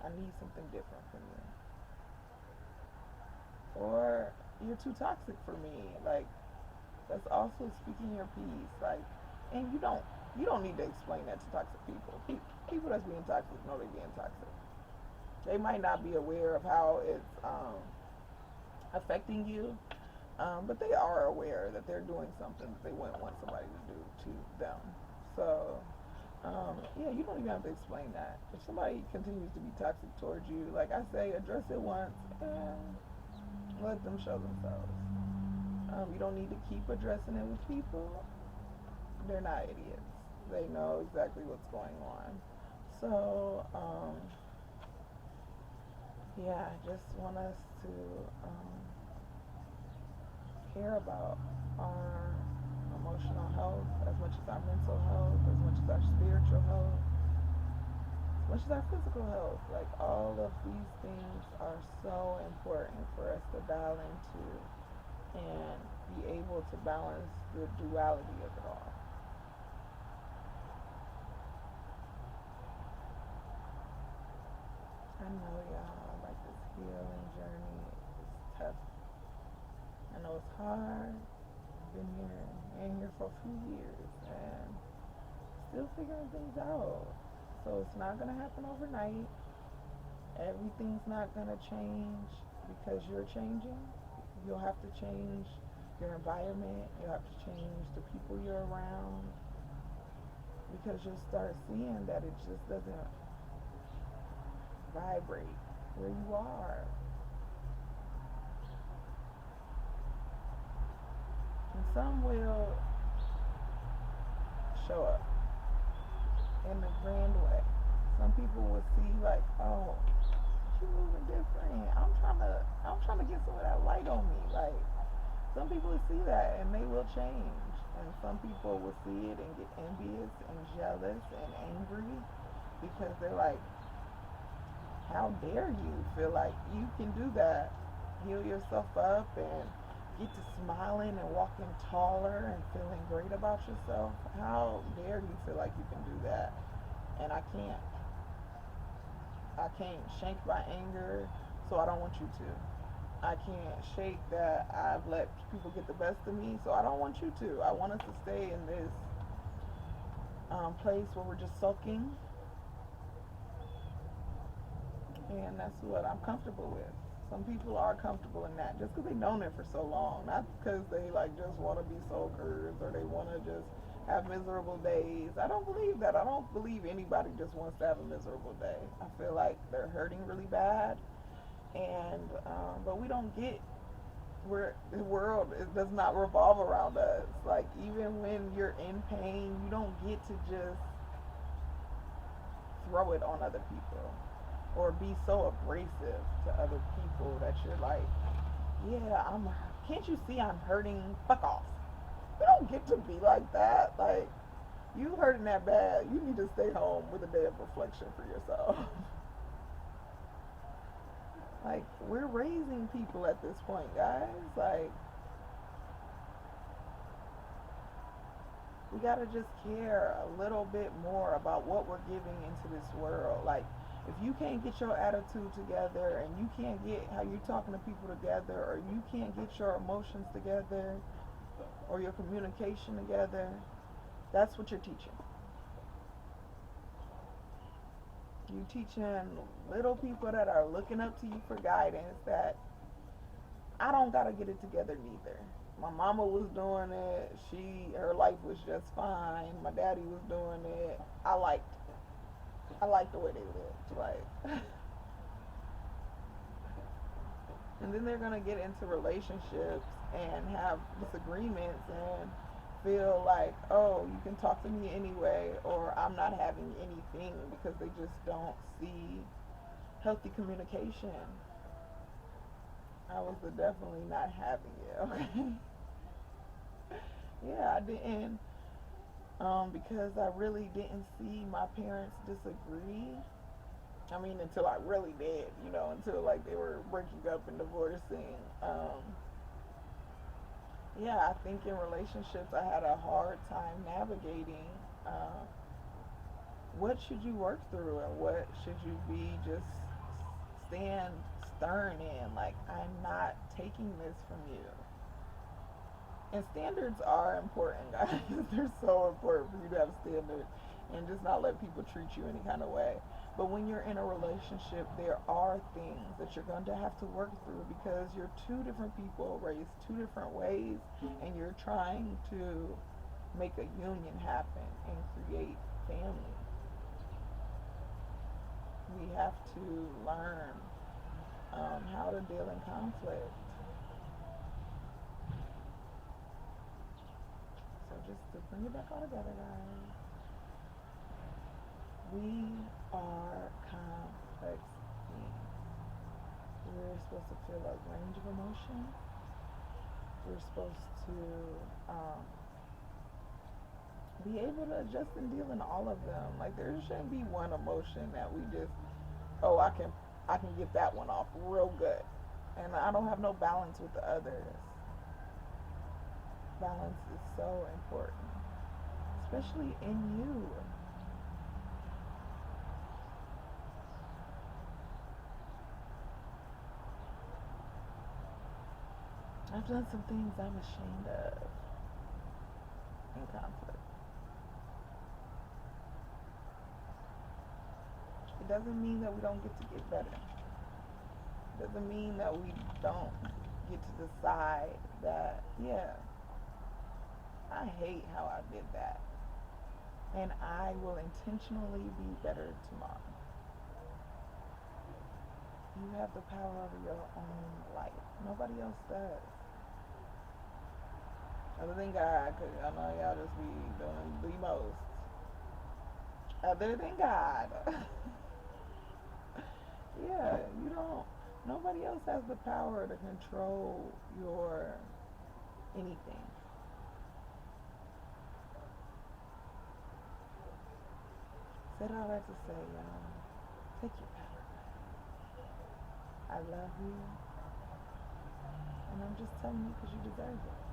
I need something different from you. Or you're too toxic for me. Like, that's also speaking your piece. Like, and you don't need to explain that to toxic people. People that's being toxic know they're being toxic. They might not be aware of how it's affecting you, but they are aware that they're doing something that they wouldn't want somebody to do to them. So, yeah, you don't even have to explain that. If somebody continues to be toxic towards you, like I say, address it once and let them show themselves. You don't need to keep addressing it with people. They're not idiots. They know exactly what's going on. So, yeah, I just want us to um, care about our emotional health as much as our mental health, as much as our spiritual health, as much as our physical health. Like, all of these things are so important for us to dial into and be able to balance the duality of it all. I know, y'all, like, this healing journey is tough. I know it's hard. I've been here and here for a few years and still figuring things out. So it's not gonna happen overnight. Everything's not gonna change because you're changing. You'll have to change your environment. You'll have to change the people you're around because you'll start seeing that it just doesn't vibrate where you are. And some will show up in a grand way. Some people will see like, oh, she moving different. I'm trying to get some of that light on me. Like, some people will see that and they will change. And some people will see it and get envious and jealous and angry because they're like, how dare you feel like you can do that? Heal yourself up and get to smiling and walking taller and feeling great about yourself. How dare you feel like you can do that? And I can't. I can't shake my anger, so I don't want you to. I can't shake that I've let people get the best of me, so I don't want you to. I want us to stay in this place where we're just sulking, and that's what I'm comfortable with. Some people are comfortable in that just because they've known it for so long, not because they like just want to be sulkers or they want to just have miserable days. I don't believe that. I don't believe anybody just wants to have a miserable day. I feel like they're hurting really bad, and but we don't get where the world does not revolve around us. Like, even when you're in pain, you don't get to just throw it on other people or be so abrasive to other people that you're like, yeah, can't you see I'm hurting? Fuck off. We don't get to be like that. Like, you hurting that bad, you need to stay home with a day of reflection for yourself. Like, we're raising people at this point, guys. Like, we gotta just care a little bit more about what we're giving into this world. Like, if you can't get your attitude together and you can't get how you're talking to people together, or you can't get your emotions together or your communication together, that's what you're teaching. You're teaching little people that are looking up to you for guidance that I don't gotta get it together neither. My mama was doing it. Her life was just fine. My daddy was doing it. I liked the way they lived. Like, and then they're gonna get into relationships and have disagreements and feel like, oh, you can talk to me anyway, or I'm not having anything because they just don't see healthy communication. I was definitely not having it. Okay. Yeah, I didn't. Because I really didn't see my parents disagree. I mean, until I really did, until like they were breaking up and divorcing. Yeah, I think in relationships I had a hard time navigating. Uh, what should you work through and what should you be just stand stern in, like, I'm not taking this from you. And standards are important, guys. They're so important for you to have standards and just not let people treat you any kind of way. But when you're in a relationship, there are things that you're going to have to work through because you're two different people raised two different ways and you're trying to make a union happen and create family. We have to learn how to deal in conflict. So just to bring it back all together, guys, we are complex beings. We're supposed to feel a range of emotions. We're supposed to be able to adjust and deal in all of them. Like there shouldn't be one emotion that we just, oh, I can get that one off real good, and I don't have no balance with the others. Balance is so important, especially in you. I've done some things I'm ashamed of in conflict. It doesn't mean that we don't get better. It doesn't mean that we don't get to decide that, yeah, I hate how I did that. And I will intentionally be better tomorrow. You have the power over your own life. Nobody else does. Other than God, because I know y'all just be doing the most. Other than God. Yeah, you don't. Nobody else has the power to control your anything. Said all that to say, y'all, take your power back. I love you, and I'm just telling you because you deserve it.